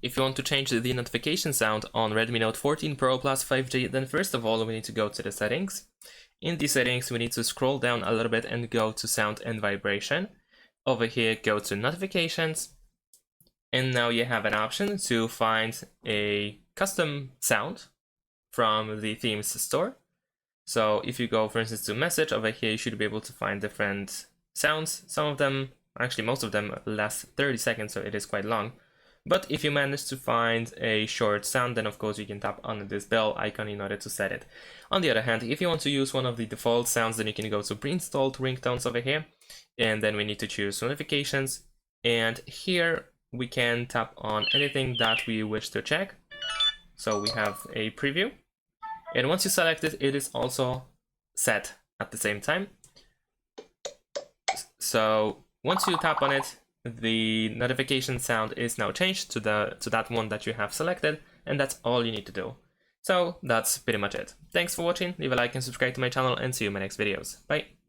If you want to change the notification sound on Redmi Note 14 Pro Plus 5G, then first of all, we need to go to the settings. In the settings, we need to scroll down a little bit and go to sound and vibration. Over here, go to notifications. And now you have an option to find a custom sound from the themes store. So if you go, for instance, to message, over here, you should be able to find different sounds. Some of them, actually most of them, last 30 seconds, so it is quite long. But if you manage to find a short sound, then of course you can tap on this bell icon in order to set it. On the other hand, if you want to use one of the default sounds, then you can go to pre-installed ringtones over here, and then we need to choose notifications. And here we can tap on anything that we wish to check. So we have a preview. And once you select it, it is also set at the same time. So once you tap on it, the notification sound is now changed to that one that you have selected, and that's all you need to do. So that's pretty much it. Thanks for watching, leave a like and subscribe to my channel, and see you in my next videos. Bye!